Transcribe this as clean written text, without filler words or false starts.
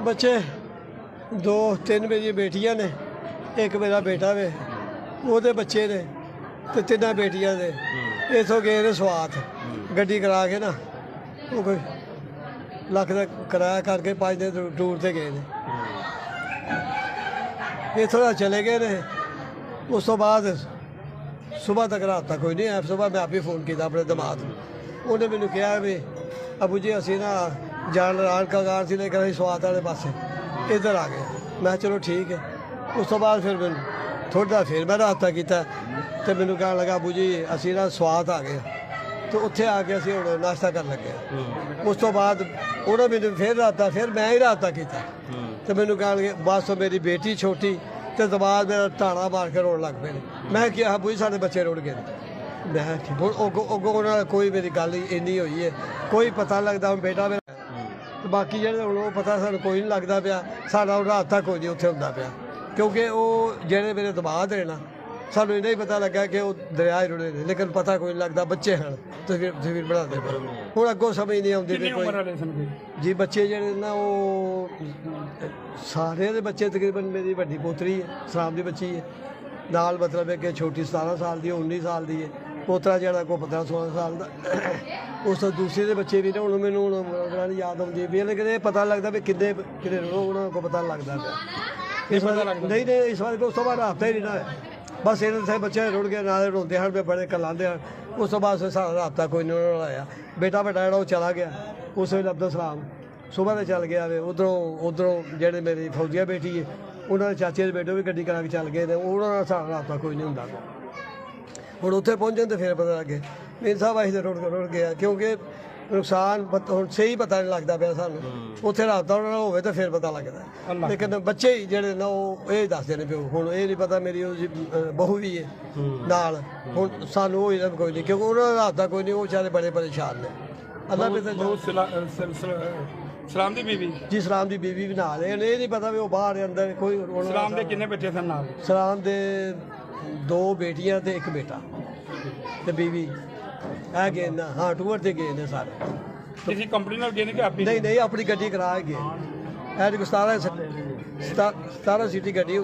बच्चे दो तीन मेरी बेटियां ने, एक मेरा बेटा वे, वो बच्चे ने तो तीन बेटियां ने। इतों गए ने स्वात गड्डी करा के ना, वो कोई लख का किराया करके 5 दिन टूर से गए ने। इतों चले गए ने। उस तो बाद सुबह तक रात तक कोई नहीं आया। सुबह मैं आप ही फोन किया अपने दमाद, उन्हें मैंने कहा भी अबू जी असी ना जान रान कगार से लेकर अं स्वात वाले पास इधर आ गए। मैं चलो ठीक है। उस तो बाद फिर मैं थोड़ी देर फिर मैं राबता किया तो मैंने कह लगा अबू जी असी ना स्वात आ गए, तो उत्थे आके असी हम नाश्ता कर लगे। उस तो बाद उन्हें मैंने फिर राबता, फिर मैं ही राबता किया तो मैंने कह लगे बस मेरी बेटी छोटी तो दबाद मेरा टाणा मार के रोन लग पे। मैं क्या अबू जी साढ़े बच्चे रुड़ गए। मैं उन्होंने कोई मेरी गल इन्नी हुई है, कोई पता लगता हूँ बेटा मेरा, तो बाकी जेह्ड़े हूँ वो पता सानूं कोई नहीं लगता पाया। साडा राबता कोई नहीं उत्थे हुंदा पाया, क्योंकि वो जेह्ड़े मेरे दमाद ने ना सानूं इन्ना ही पता लगा कि वो दरिया रुड़े ने, लेकिन पता कोई नहीं लगता। बच्चे हैं तस्वीर बनाते पे हूँ, अगों समझ नहीं आती जी। बच्चे जेह्ड़े ना वो सारे दे बच्चे तकरीबन मेरी वड्डी पोतरी है सलाम दी बच्ची है, नाल मतलब है कि छोटी 17 साल दी 19 साल दी है, पोतरा जेह्ड़ा कोई 15-16 साल का। उस तो दूसरे दे बच्चे भी ने, हूँ मैनू याद आती भी, लेकिन ये पता लगता भी किन्ने किन्ने उन्होंने को पता लगता पाया। इस बार नहीं इस बार उस तो बाद राबता ही नहीं ना, बस इन्हें बच्चे रुड़ गए नाले रोंदे हैं पे बड़े कलांदे हैं। उस तो बाद सारा राबता कोई नहीं उन्होंने आया। बेटा बेटा जो चला गया उस वे अब्दुल सलाम सुबह तो चल गया वे। उधरों जेह्ड़े मेरी फौजिया बेटी है उन्होंने चाचे के बेटे भी गड्डी करा के चल गए, उन्होंने सारा राबता कोई नहीं होंदा। हुण उत्थे पहुंचे तो फिर पता लगे मेरे साहब असीं रुड़ गया, क्योंकि नुकसान हुण सही पता नहीं लगता पाया सानूं। उत्थे राबता उन्हां नाल होवे तो फिर पता लगदा, लेकिन बच्चे ही जेह्ड़े ना वो ये दसदे ने पिओ। हुण ये नहीं पता मेरी बहू भी है नाल, हुण सानूं होई ना कोई नहीं, क्योंकि उन्हां दा राबता कोई नहीं। वो बेचारे बड़े परेशान ने। अल्लाह सलाम दी बीवी जी, सलाम दी बीवी भी नाल है। ये नहीं पता भी वो बाहर अंदर कोई। सलाम दे किन्ने बेटे सन नाल? सलाम दे 2 बेटियां ते 1 बेटा ते बीवी है गए ना। हाँ टूर से गए ने सारे। किसी कंपनी नाल गए ने कि अपनी? नहीं अपनी गड्डी करा के गए। 17 सीटी गड्डी।